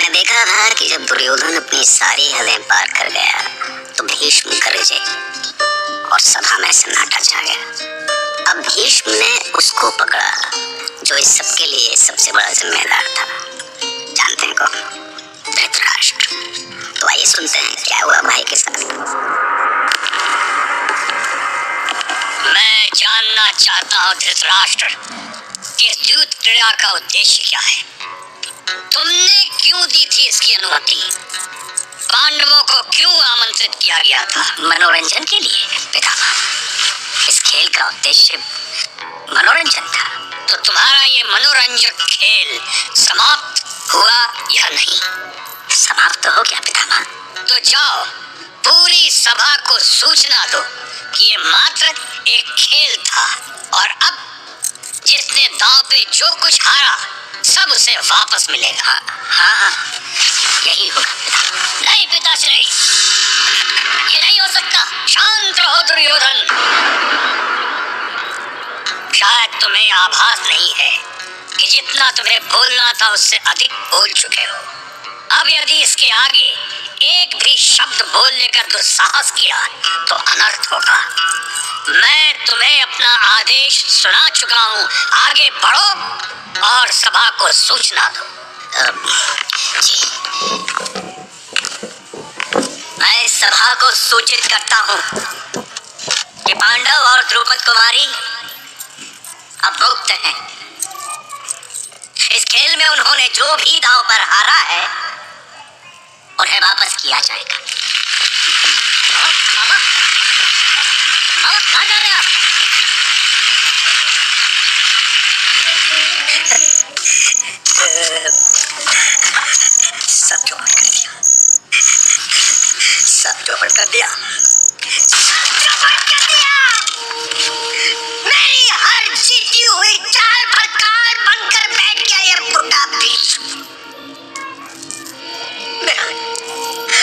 मैंने देखा था कि जब दुर्योधन अपनी सारी हदें पार कर गया तो भीष्म गरजे और सभा में सन्नाटा छा गया। अब भीष्म ने उसको पकड़ा जो इस सब के लिए सबसे बड़ा जिम्मेदार था। जानते हैं कौन? धृतराष्ट्र। तो आइए सुनते हैं क्या हुआ भाई के साथ। मैं जानना चाहता हूँ धृतराष्ट्र, कि इस युद्ध क्रीड़ा का उद्देश्य क्या है? तुमने क्यों दी थी इसकी अनुमति? पांडवों को क्यों आमंत्रित किया गया था? मनोरंजन के लिए पितामह। इस खेल का उद्देश्य मनोरंजन था। तो तुम्हारा ये मनोरंजक खेल समाप्त हुआ या नहीं? समाप्त तो हो गया पितामह। तो जाओ, पूरी सभा को सूचना दो कि ये मात्र एक खेल था और अब जिसने दांव पे जो कुछ हारा सब उसे वापस मिलेगा। हाँ, यही होगा पितामह। नहीं पिताश्री, ये नहीं हो सकता। शांत रहो दुर्योधन। शायद तुम्हें आभास नहीं है कि जितना तुम्हें बोलना था उससे अधिक बोल चुके हो। अब यदि इसके आगे एक भी शब्द बोलने का दुस्साहस किया तो अनर्थ होगा। मैं तुम्हें अपना आदेश सुना चुका हूँ। आगे बढ़ो और सभा को सूचना दो। मैं सभा को सूचित करता हूँ कि पांडव और द्रौपदी कुमारी अब मुक्त हैं। इस खेल में उन्होंने जो भी दांव पर हारा है उन्हें वापस किया जाएगा। कहाँ जा रहे हैं आप? सब चौपट कर दिया। सब चौपट कर दिया। मेरी हर जीती हुई चाल पर काल बनकर बैठ गया ये बुढ़ा भीष्म।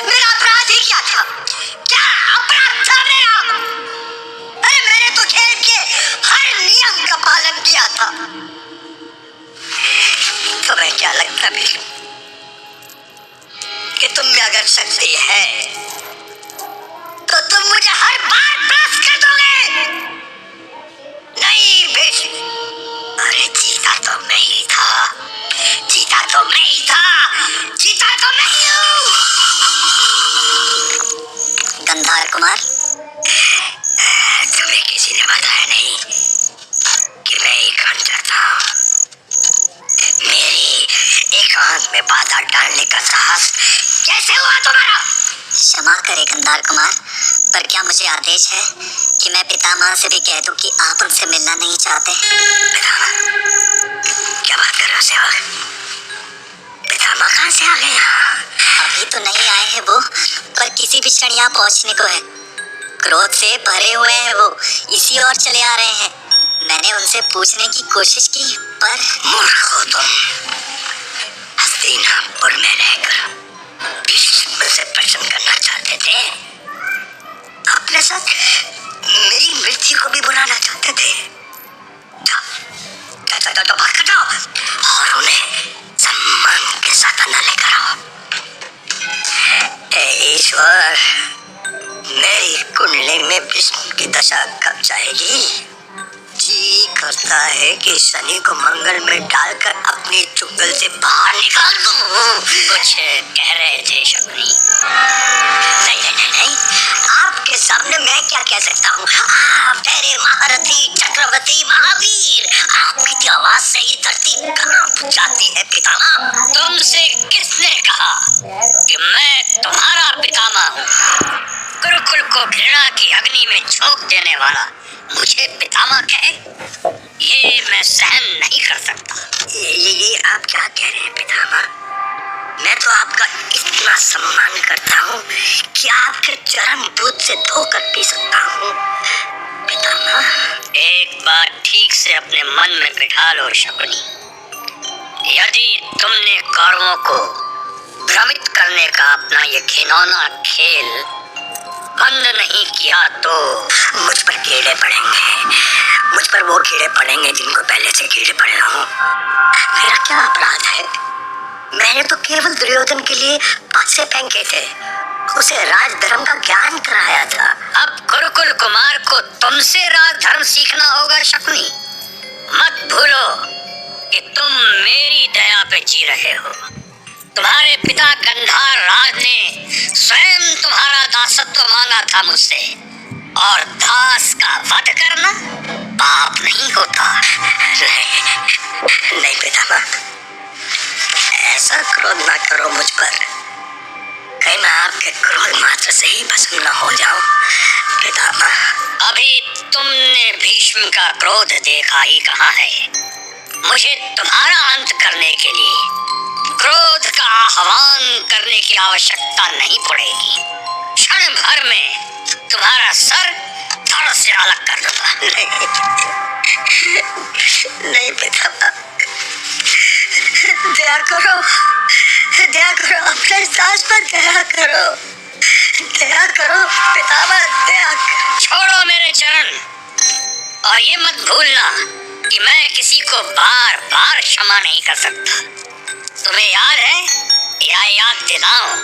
मेरा अपराध ही क्या था? क्या अपराध था मेरा? अरे मैंने तो खेल के हर नियम का पालन किया था। तुम्हें क्या लगता भीष्म कि तुम में अगर शक्ति है तो तुम मुझे हर बार परास्त कर दोगे? नहीं भीष्म। अरे जीता तो मैं ही था। जीता तो मैं ही था। जीता तो मैं ही हूँ। गंधार कुमार, तुम्हें किसी ने बताया नहीं कि मैं एक अंधा था। मेरी एक आंख में बाधा डालने का साहस कैसे हुआ तुम्हारा? क्षमा करे गंधार कुमार, पर क्या मुझे आदेश है कि मैं पितामह से भी कह दूं कि आप उनसे मिलना नहीं चाहते? पितामह, क्या बात कर रहे हो सेवक? पितामह कहाँ से आ गए? अभी तो नहीं आए हैं वो, पर किसी भी क्षण यहाँ पहुँचने को है। क्रोध से भरे हुए हैं वो, इसी ओर चले आ रहे हैं। मैंने उनसे पूछने की कोशिश की पर मूर्ख हो तुम। हस्तिनापुर में रहकर भीष्म से प्रश्न करना चाहते थे। अपने साथ मेरी मृत्यु को भी बुलाना चाहते थे। तो बात कटाओ और उन्हें सम्मान के साथ अंदर लेकर आओ। हे ईश्वर, मेरी कुंडली में भीष्म की दशा कब जाएगी? जी करता है कि शनि को मंगल में डालकर अपनी चुंगल से बाहर निकाल दूं। कुछ कह रहे थे शकुनी? नहीं, आपके सामने मैं क्या कह सकता हूँ? आप मेरे महारथी चक्रवर्ती महावीर, आपकी तो आवाज से ही धरती कांप जाती है पितामह। तुमसे किसने कहा कि मैं तुम्हारा पितामह हूँ? गुरुकुल को घृणा की अग्नि में झोंक देने वाला मुझे पितामह कहे, ये मैं सहन नहीं कर सकता। ये आप क्या कह रहे हैं पितामह? मैं तो आपका इतना सम्मान करता हूँ कि आपके चरण दूध से धोकर पी सकता हूँ। पितामह, एक बात ठीक से अपने मन में बिठा लो शकुनी। यदि तुमने कौरवों को भ्रमित करने का अपना ये घिनौना खेल बंद नहीं किया तो मुझ पर कीड़े पड़ेंगे। मुझ पर वो कीड़े पड़ेंगे जिनको पहले से कीड़े पड़े हों। मेरा क्या अपराध है? मैंने तो केवल दुर्योधन के लिए पासे फेंके थे, उसे राजधर्म का ज्ञान कराया था। अब कुरुकुल कुमार को तुमसे राजधर्म सीखना होगा शकुनी। मत भूलो कि तुम मेरी दया पे जी रहे हो। तुम्हारे पिता गंधार राज ने स्वयं तुम्हारा दासत्व मांगा था मुझसे, और दास का वध करना पाप नहीं होता। नहीं पितामह, ऐसा क्रोध ना करो मुझ पर, कहीं मैं आपके क्रोध मात्र से ही भस्म न हो जाऊं। पितामह, अभी तुमने भीष्म का क्रोध देखा ही कहाँ है। मुझे तुम्हारा अंत करने के लिए क्रोध का आह्वान करने की आवश्यकता नहीं पड़ेगी। क्षण भर में तुम्हारा सर धड़ से अलग कर दूंगा। नहीं पितामह, दया करो, दया करो, अपने सास पर दया करो, दया करो पितामह, दया करो। छोड़ो मेरे चरण, और ये मत भूलना कि मैं किसी को बार बार क्षमा नहीं कर सकता। तुम्हें याद है, या याद दिलाऊं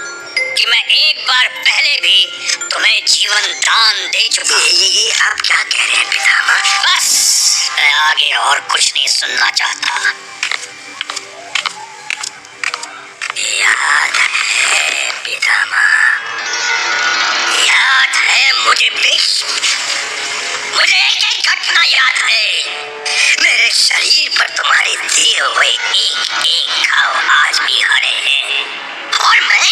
कि मैं एक बार पहले भी तुम्हें जीवन दान दे चुका। ये आप क्या कह रहे हैं पितामह? बस मैं आगे और कुछ नहीं सुनना चाहता। याद है पितामह, याद है मुझे भीष्म, मुझे एक घटना याद है। मेरे शरीर पर तुम्हारे दिए हुए एक एक घाव आज भी हरे हैं, और मैं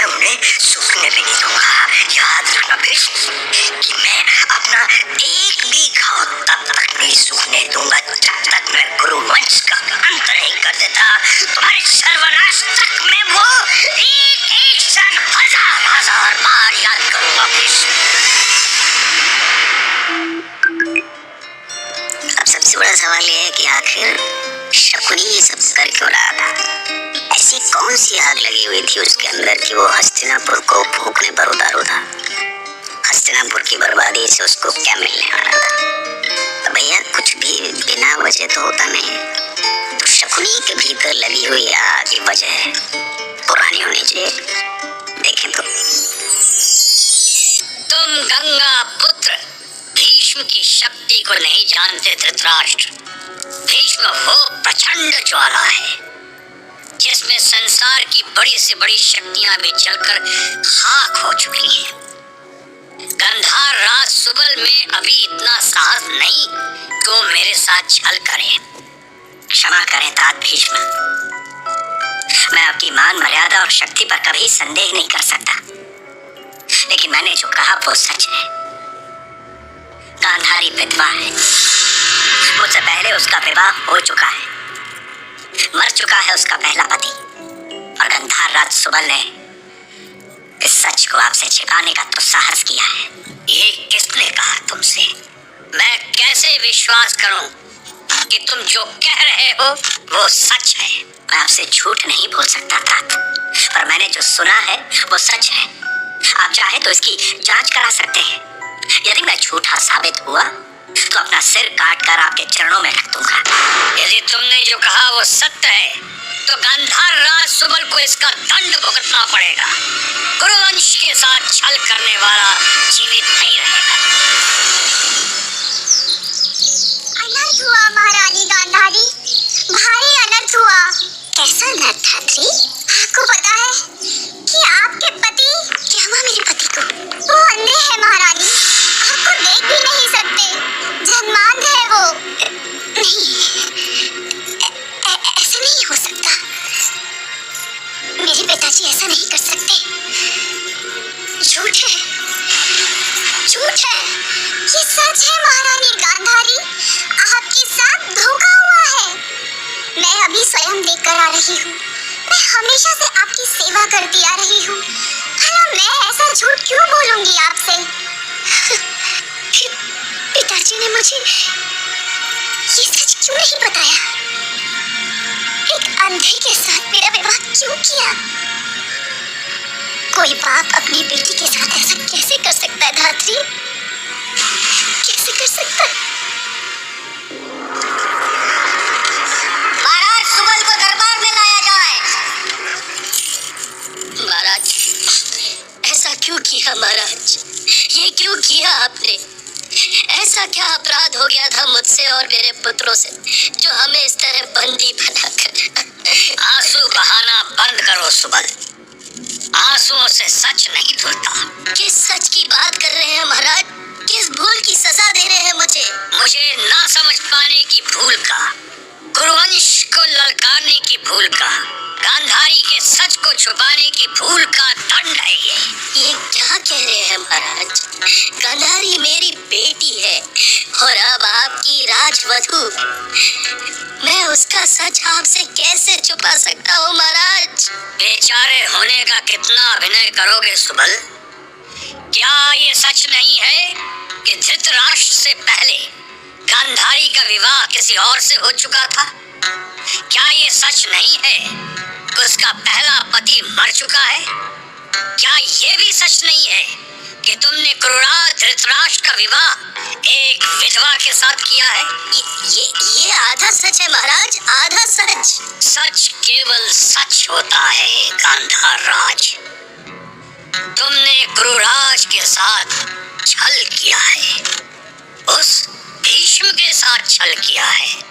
उन्हें सूखने भी नहीं दूंगा। याद रखना भीष्म कि मैं अपना एक भी घाव तब तक नहीं सूखने दूंगा जब तक मैं गुरुवंश का अंत नहीं कर देता। तुम्हारे सर्वनाश तक मैं वो एक एक क्षण हजार बार याद करूंगा भीष्म। अब सबसे बड़ा सवाल यह है कि आखिर शकुनी ये सब कर क्यों रहा था? ऐसी कौन सी आग लगी हुई थी उसके अंदर कि वो हस्तिनापुर को फूंकने पर उतारू था? हस्तिनापुर की बर्बादी से उसको क्या मिलने वाला था? तो भैया कुछ भी बिना वजह तो होता नहीं। तो शकुनी के भीतर लगी हुई आग की वजह पुरानी होनी चाहिए। देखें तो तुम गंगा पुत्र भीष्म की शक्ति को नहीं जानते धृतराष्ट्र। भीष्म वो प्रचंड ज्वाला है जिसमें संसार की बड़ी से बड़ी शक्तियां भी जलकर खाक हो चुकी हैं। गंधार राज सुबल में अभी इतना साहस नहीं कि वो मेरे साथ छल करे। क्षमा करें तात भीष्म, मैं आपकी मान मर्यादा और शक्ति पर कभी संदेह नहीं कर सकता, लेकिन मैंने जो कहा वो सच है। गांधारी विधवा है, मुझसे पहले उसका विवाह हो चुका है, मर चुका है उसका पहला पति, और गंधार राज सुबल ने इस सच को आपसे छिपाने का तो साहस किया है। ये किसने कहा तुमसे? मैं कैसे विश्वास करूं कि तुम जो कह रहे हो वो सच है? मैं आपसे झूठ नहीं बोल सकता तात, पर मैंने जो सुना है वो सच है। आप चाहे तो इसकी जांच करा सकते हैं। यदि मैं झूठा साबित हुआ तो अपना सिर काट कर आपके चरणों में रख दूंगा। यदि तुमने जो कहा वो सत्य है तो गांधार राज सुबल को इसका दंड भुगतना पड़ेगा। गुरुवंश के साथ छल करने वाला जीवित नहीं रहेगा। अनर्थ हुआ महारानी गांधारी, भारी अनर्थ हुआ। कैसा अनर्थ धात्री? आपको पता है कि आपके पति, क्या हुआ मेरे पति को? वो अंधे हैं महारानी, आपको देख भी नहीं सकते, जन्मांध है वो। नहीं, ऐसा नहीं हो सकता। मेरे पिताजी ऐसा नहीं कर सकते। झूठ है, झूठ है, ये सच है महारानी गांधारी, आपके साथ धोखा हुआ है। मैं अभी स्वयं देख कर आ रही हूँ, मैं हमेशा से आपकी सेवा करती आ रही हूँ, भला मैं ऐसा झूठ क्यों बोलूंगी आपसे? पिताजी ने मुझे ये सच क्यों नहीं बताया? एक अंधे के साथ मेरा विवाह क्यों किया? कोई बाप अपनी बेटी के साथ ऐसा कैसे कर सकता है धात्री? कैसे कर सकता है? महाराज सुबल को दरबार में लाया जाए। क्यों किया महाराज? ये क्यों किया आपने? ऐसा क्या अपराध हो गया था मुझसे और मेरे पुत्रों से जो हमें इस तरह बंदी बनाकर? आंसू बहाना बंद करो सुबल। आंसुओं से सच नहीं धुलता। किस सच की बात कर रहे हैं महाराज? किस भूल की सजा दे रहे हैं मुझे ना समझ पाने की भूल का, कुरुवंश को ललकारने की भूल का, गांधारी के सच को छुपाने की भूल का दंड है ये क्या कह रहे हैं महाराज? गांधारी मेरी बेटी है और अब आपकी राजवधू। मैं उसका सच आपसे कैसे छुपा सकता हूँ महाराज? बेचारे होने का कितना अभिनय करोगे सुबल? क्या ये सच नहीं है कि धृतराष्ट्र से पहले गांधारी का विवाह किसी और से हो चुका था? क्या ये सच नहीं है कि उसका पहला पति मर चुका है? क्या ये भी सच नहीं है कि तुमने क्रूराज धृतराष्ट्र का विवाह एक विधवा के साथ किया है? ये आधा सच है महाराज, आधा सच। सच केवल सच होता है गांधार राज। तुमने क्रूराज के साथ छल किया है, उस भीष्म के साथ छल किया है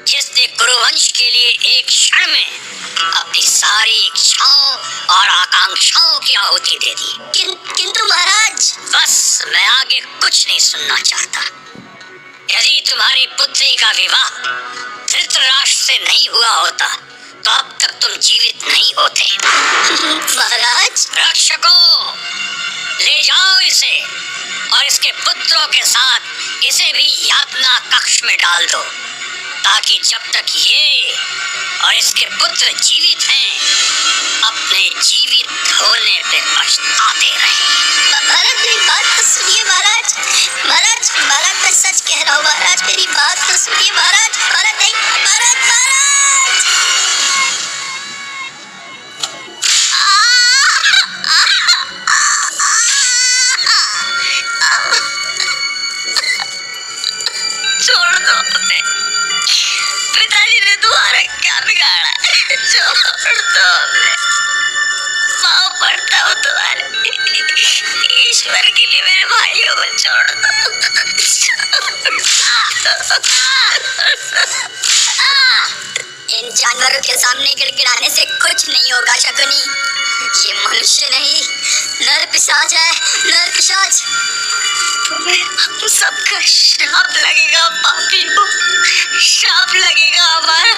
जिसने कुरुवंश के लिए एक क्षण में अपनी सारी इच्छाओं और आकांक्षाओं की आहुति दे दी। किंतु महाराज, बस मैं आगे कुछ नहीं सुनना चाहता। यदि तुम्हारी पुत्री का विवाह धृतराष्ट्र से नहीं हुआ होता तो अब तक तुम जीवित नहीं होते। महाराज, रक्षकों, ले जाओ इसे और इसके पुत्रों के साथ इसे भी यातना कक्ष में डाल दो, ताकि जब तक ये और इसके पुत्र जीवित हैं अपने जीवित होने पे पछताते रहें। महाराज, मेरी बात तो सुनिए महाराज। महाराज मैं सच कह रहा हूँ महाराज, मेरी बात तो सुनिए महाराज। नहीं महाराज, छोड़ दो हमें। पिताजी ने तुम्हारा क्या बिगाड़ा? छोड़ दो हमें। पाँव पड़ता हूँ तुम्हारे, ईश्वर के लिए मेरे भाइयों को छोड़ दो। इन जानवरों के सामने गिड़गिड़ाने से कुछ नहीं होगा शकुनी। ये मनुष्य नहीं, नर पिशाच है, नर पिशाच। तुम्हें हम सबका श्राप लगेगा पापियों, श्राप लगेगा हमारा।